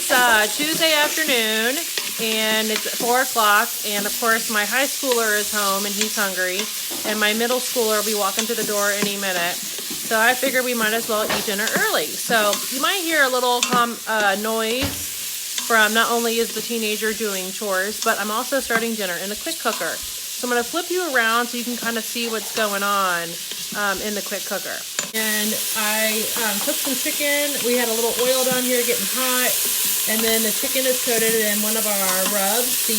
It's Tuesday afternoon, and it's 4 o'clock, and of course my high schooler is home and he's hungry, and my middle schooler will be walking through the door any minute. So I figured we might as well eat dinner early. So you might hear a little noise from, not only is the teenager doing chores, but I'm also starting dinner in the quick cooker. So I'm going to flip you around so you can kind of see what's going on in the quick cooker. And I cooked some chicken. We had a little oil down here getting hot. And then the chicken is coated in one of our rubs, the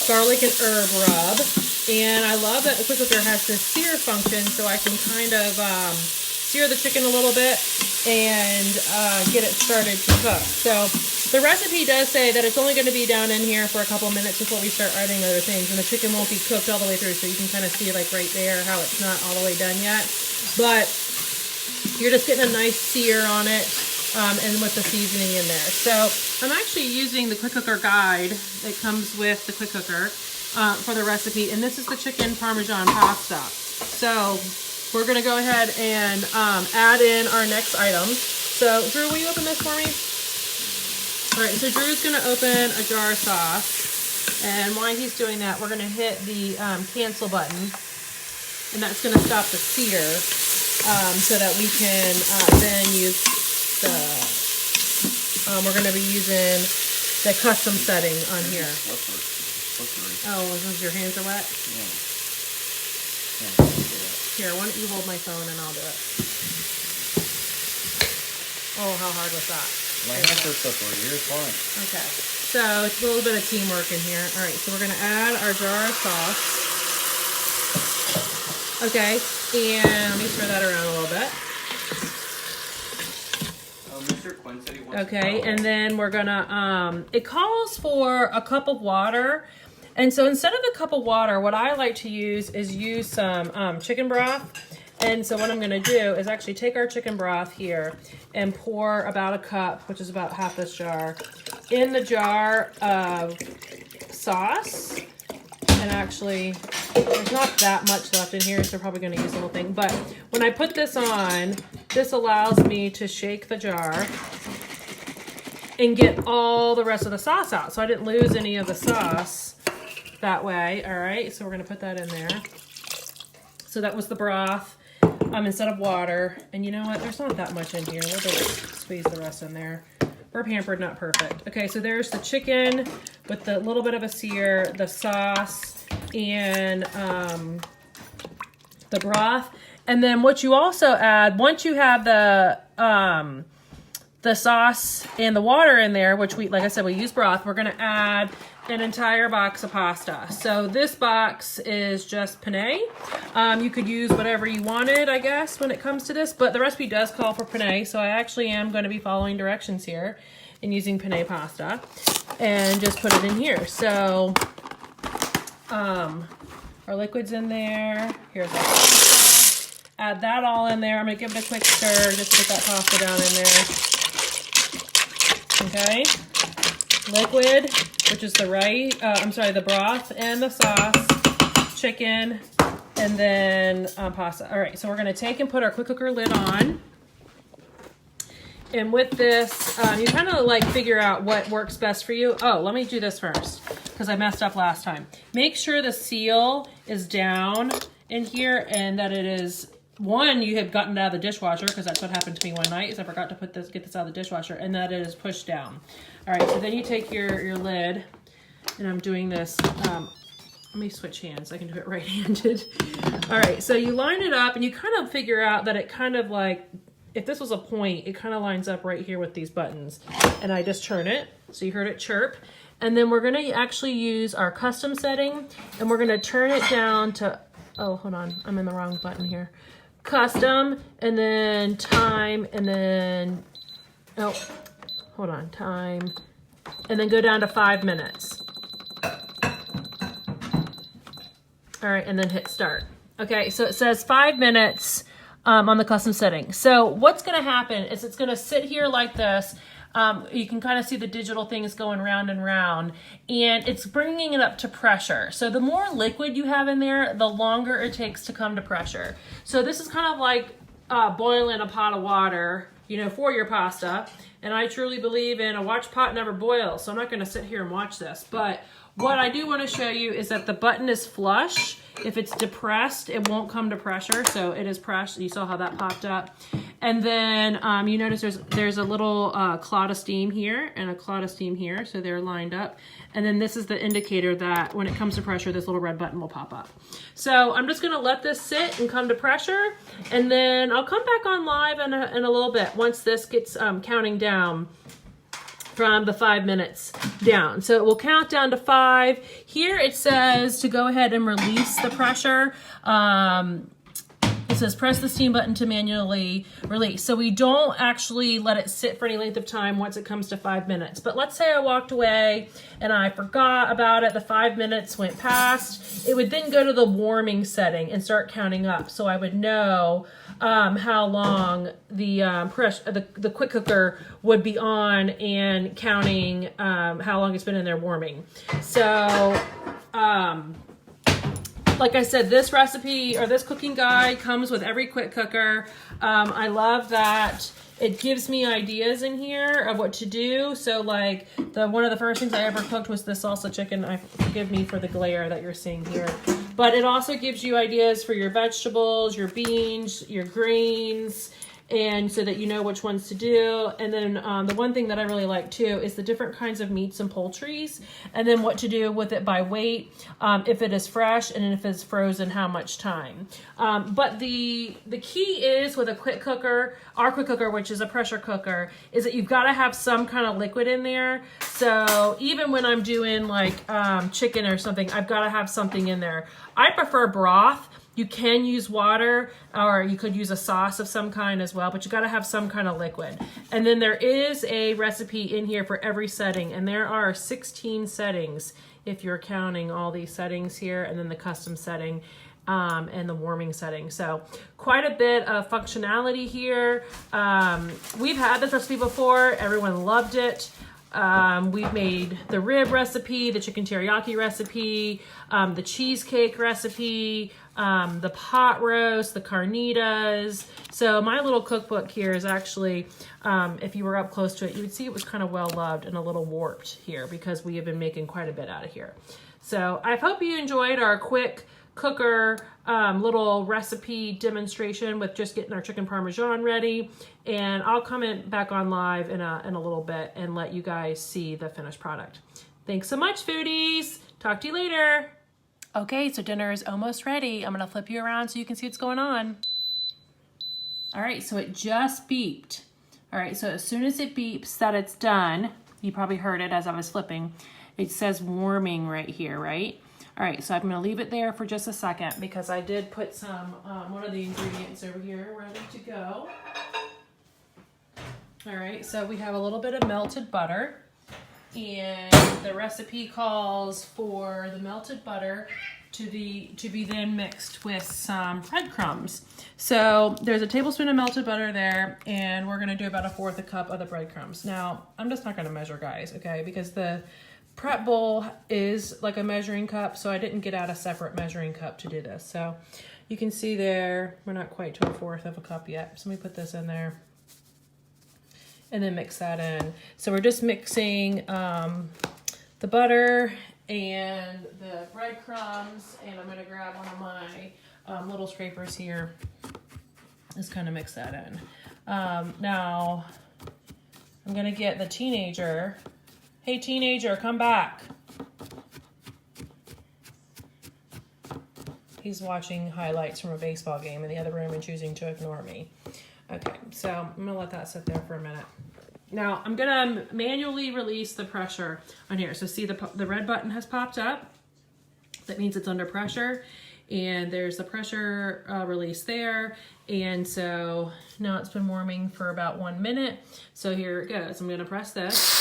garlic and herb rub. And I love that the quick cooker has this sear function, so I can kind of sear the chicken a little bit and get it started to cook. So the recipe does say that it's only going to be down in here for a couple minutes before we start adding other things, and the chicken won't be cooked all the way through, so you can kind of see like right there how it's not all the way done yet. But you're just getting a nice sear on it, and with the seasoning in there. So I'm actually using the quick cooker guide that comes with the quick cooker for the recipe, and this is the chicken parmesan pasta. So we're going to go ahead and add in our next item. So Drew, will you open this for me? All right, so Drew's going to open a jar of sauce, and while he's doing that, we're going to hit the cancel button, and that's going to stop the sear so that we can then use the, we're going to be using the custom setting on here. Oh, your hands are wet? Yeah. Here, why don't you hold my phone and I'll do it. Oh, how hard was that? My hands are slippery. You're fine. Okay, so it's a little bit of teamwork in here. All right, so we're gonna add our jar of sauce. Okay, and let me stir that around a little bit. Mr. Quinn said he wants Okay, and then we're gonna, it calls for a cup of water. And so instead of a cup of water, what I like to use is use some chicken broth. And so what I'm gonna do is actually take our chicken broth here and pour about a cup, which is about half this jar, in the jar of sauce. And actually, there's not that much left in here, so we're probably gonna use a little thing. But when I put this on, this allows me to shake the jar and get all the rest of the sauce out. So I didn't lose any of the sauce that way. All right, so we're gonna put that in there. So that was the broth instead of water. And you know what? There's not that much in here. We'll just squeeze the rest in there. We're pampered, not perfect. Okay, so there's the chicken with the little bit of a sear, the sauce, and the broth. And then what you also add, once you have the sauce and the water in there, which we, like I said, we use broth, we're gonna add an entire box of pasta. So this box is just penne. You could use whatever you wanted, I guess, when it comes to this, but the recipe does call for penne, so I actually am going to be following directions here and using penne pasta and just put it in here. So our liquid's in there. Here's our pasta. Add that all in there. I'm going to give it a quick stir, just put that pasta down in there. Okay. Liquid, which is the the broth and the sauce, chicken, and then pasta. All right, so we're gonna take and put our quick cooker lid on. And with this, you kind of like figure out what works best for you. Oh, let me do this first, because I messed up last time. Make sure the seal is down in here and that it is, one, you have gotten it out of the dishwasher, because that's what happened to me one night, is I forgot to get this out of the dishwasher, and that it is pushed down. All right, so then you take your lid, and I'm doing this, let me switch hands, I can do it right-handed. All right, so you line it up, and you kind of figure out that it kind of like, if this was a point, it kind of lines up right here with these buttons. And I just turn it, so you heard it chirp. And then we're gonna actually use our custom setting, and we're gonna turn it down to, oh, hold on, I'm in the wrong button here. Custom, and then time, and then, oh, hold on, time, and then go down to 5 minutes. All right, and then hit start. Okay, so it says 5 minutes on the custom setting. So what's gonna happen is it's gonna sit here like this. You can kind of see the digital things going round and round, and it's bringing it up to pressure. So the more liquid you have in there, the longer it takes to come to pressure. So this is kind of like boiling a pot of water for your pasta. And I truly believe in a watch pot never boils, so I'm not going to sit here and watch this. But what I do want to show you is that the button is flush. If it's depressed, it won't come to pressure, so it is pressed. You saw how that popped up. And then you notice there's a little cloud of steam here and a cloud of steam here, so they're lined up. And then this is the indicator that when it comes to pressure, this little red button will pop up. So I'm just going to let this sit and come to pressure, and then I'll come back on live in a little bit once this gets counting down from the 5 minutes down. So it will count down to 5. Here it says to go ahead and release the pressure. It says press the steam button to manually release. So we don't actually let it sit for any length of time once it comes to 5 minutes. But let's say I walked away and I forgot about it. The 5 minutes went past. It would then go to the warming setting and start counting up. So I would know how long the quick cooker would be on and counting how long it's been in there warming. So like I said, this recipe or this cooking guide comes with every quick cooker. I love that it gives me ideas in here of what to do. So like one of the first things I ever cooked was the salsa chicken. Forgive me for the glare that you're seeing here. But it also gives you ideas for your vegetables, your beans, your grains, and so that you know which ones to do. And then the one thing that I really like too is the different kinds of meats and poultries, and then what to do with it by weight, if it is fresh, and if it's frozen, how much time. But the key is with a quick cooker, our quick cooker, which is a pressure cooker, is that you've got to have some kind of liquid in there. So even when I'm doing like chicken or something, I've got to have something in there. I prefer broth. You can use water, or you could use a sauce of some kind as well, but you got to have some kind of liquid. And then there is a recipe in here for every setting, and there are 16 settings if you're counting all these settings here, and then the custom setting and the warming setting. So quite a bit of functionality here. We've had this recipe before. Everyone loved it. We've made the rib recipe, the chicken teriyaki recipe, the cheesecake recipe, the pot roast, the carnitas. So my little cookbook here is actually, if you were up close to it, you would see it was kind of well loved and a little warped here because we have been making quite a bit out of here. So I hope you enjoyed our quick cooker little recipe demonstration with just getting our chicken parmesan ready, and I'll come back on live in a little bit and let you guys see the finished product. Thanks so much, foodies. Talk to you later. Okay, so dinner is almost ready. I'm gonna flip you around so you can see what's going on. All right, so it just beeped. All right, so as soon as it beeps that it's done, you probably heard it as I was flipping, it says warming right here, right? All right, so I'm gonna leave it there for just a second because I did put some, one of the ingredients over here ready to go. All right, so we have a little bit of melted butter, and the recipe calls for the melted butter to be then mixed with some breadcrumbs. So there's a tablespoon of melted butter there, and we're gonna do about 1/4 cup of the breadcrumbs. Now, I'm just not gonna measure, guys, okay? Because the prep bowl is like a measuring cup, so I didn't get out a separate measuring cup to do this. So you can see there, we're not quite to 1/4 cup yet. So let me put this in there and then mix that in. So we're just mixing the butter and the breadcrumbs, and I'm gonna grab one of my little scrapers here. Just kind of mix that in. Now I'm gonna get the teenager. Hey, teenager, come back. He's watching highlights from a baseball game in the other room and choosing to ignore me. Okay, so I'm gonna let that sit there for a minute. Now, I'm gonna manually release the pressure on here. So see the red button has popped up. That means it's under pressure. And there's the pressure release there. And so now it's been warming for about 1 minute. So here it goes. I'm gonna press this.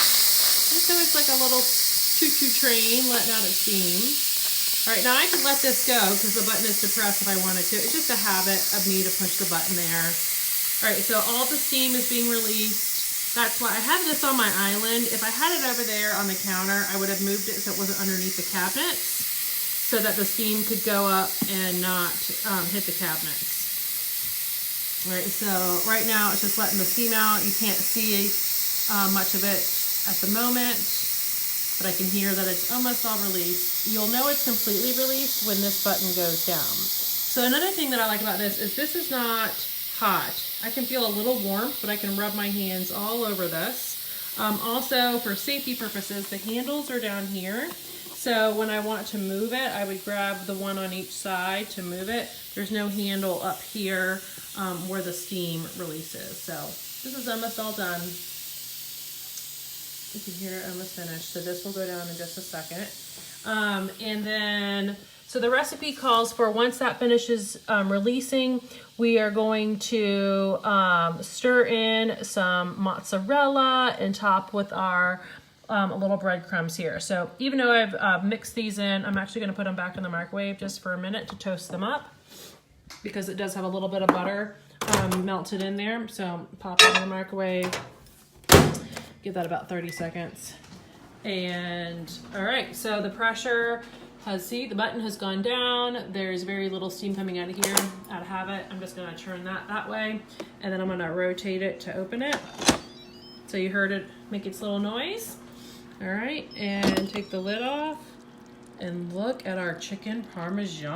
And so it's like a little choo-choo train letting out its steam. All right, now I can let this go because the button is depressed if I wanted to. It's just a habit of me to push the button there. All right, so all the steam is being released. That's why I have this on my island. If I had it over there on the counter, I would have moved it so it wasn't underneath the cabinets so that the steam could go up and not hit the cabinets. All right, so right now it's just letting the steam out. You can't see much of it at the moment, but I can hear that it's almost all released. You'll know it's completely released when this button goes down. So another thing that I like about this is not hot. I can feel a little warmth, but I can rub my hands all over this. Also, for safety purposes, the handles are down here. So when I want to move it, I would grab the one on each side to move it. There's no handle up here where the steam releases. So this is almost all done. You can hear it almost finished. So this will go down in just a second. And then, so the recipe calls for once that finishes releasing, we are going to stir in some mozzarella and top with our little breadcrumbs here. So even though I've mixed these in, I'm actually gonna put them back in the microwave just for a minute to toast them up because it does have a little bit of butter melted in there. So pop it in the microwave, give that about 30 seconds. And all right, so the pressure has, see, the button has gone down. There's very little steam coming out of here, out of habit. I'm just gonna turn that way, and then I'm gonna rotate it to open it. So you heard it make its little noise. All right, and take the lid off and look at our chicken parmesan.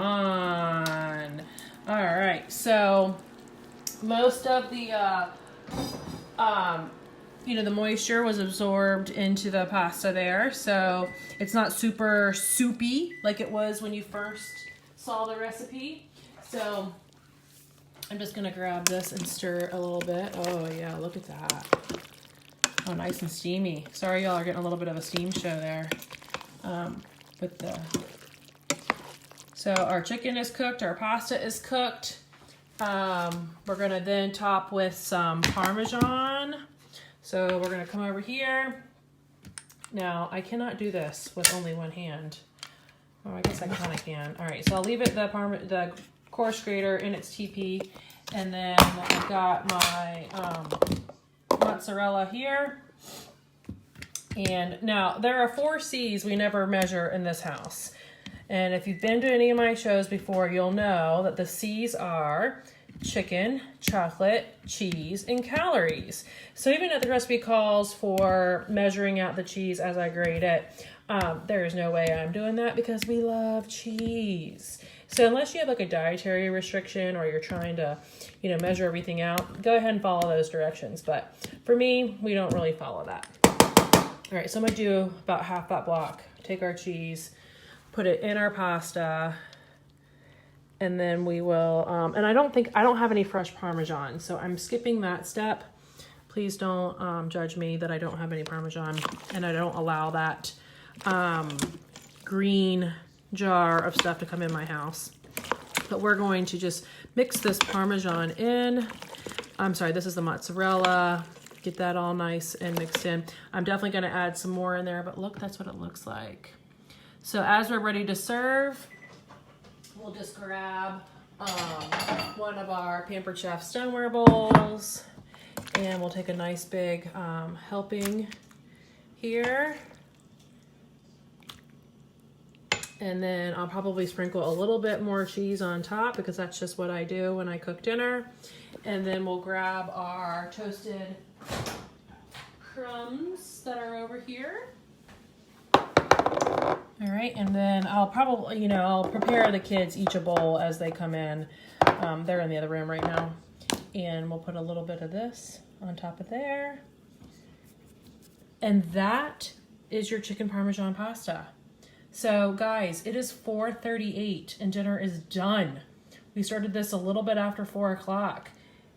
All right, so most of the, the moisture was absorbed into the pasta there. So it's not super soupy like it was when you first saw the recipe. So I'm just gonna grab this and stir a little bit. Oh yeah, look at that. Oh, nice and steamy. Sorry, y'all are getting a little bit of a steam show there. So our chicken is cooked, our pasta is cooked. We're gonna then top with some Parmesan. So we're gonna come over here. Now, I cannot do this with only one hand. Oh, I guess I kinda can. All right, so I'll leave it the coarse grater in its TP, and then I've got my mozzarella here. And now there are 4 C's we never measure in this house. And if you've been to any of my shows before, you'll know that the C's are chicken, chocolate, cheese, and calories. So even if the recipe calls for measuring out the cheese as I grate it, there is no way I'm doing that because we love cheese. So unless you have like a dietary restriction or you're trying to, measure everything out, go ahead and follow those directions. But for me, we don't really follow that. All right, so I'm gonna do about half that block. Take our cheese, put it in our pasta, and then we will, and I don't have any fresh Parmesan, so I'm skipping that step. Please don't judge me that I don't have any Parmesan, and I don't allow that green jar of stuff to come in my house. But we're going to just mix this Parmesan in. I'm sorry, this is the mozzarella. Get that all nice and mixed in. I'm definitely gonna add some more in there, but look, that's what it looks like. So as we're ready to serve, we'll just grab one of our Pampered Chef stoneware bowls, and we'll take a nice big helping here. And then I'll probably sprinkle a little bit more cheese on top because that's just what I do when I cook dinner. And then we'll grab our toasted crumbs that are over here. All right, and then I'll probably, I'll prepare the kids each a bowl as they come in. They're in the other room right now. And we'll put a little bit of this on top of there. And that is your chicken Parmesan pasta. So guys, it is 4:38 and dinner is done. We started this a little bit after 4 o'clock.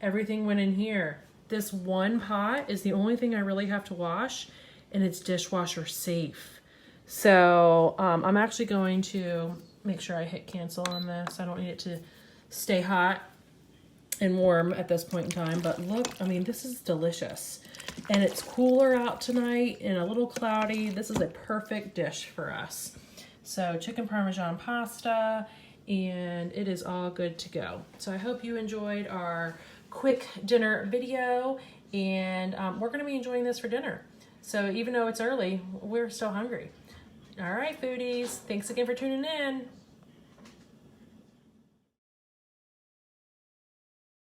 Everything went in here. This one pot is the only thing I really have to wash, and it's dishwasher safe. So I'm actually going to make sure I hit cancel on this. I don't need it to stay hot and warm at this point in time, but look, I mean, this is delicious. And it's cooler out tonight and a little cloudy. This is a perfect dish for us. So chicken Parmesan pasta, and it is all good to go. So I hope you enjoyed our quick dinner video, and we're gonna be enjoying this for dinner. So even though it's early, we're still hungry. All right, foodies, thanks again for tuning in.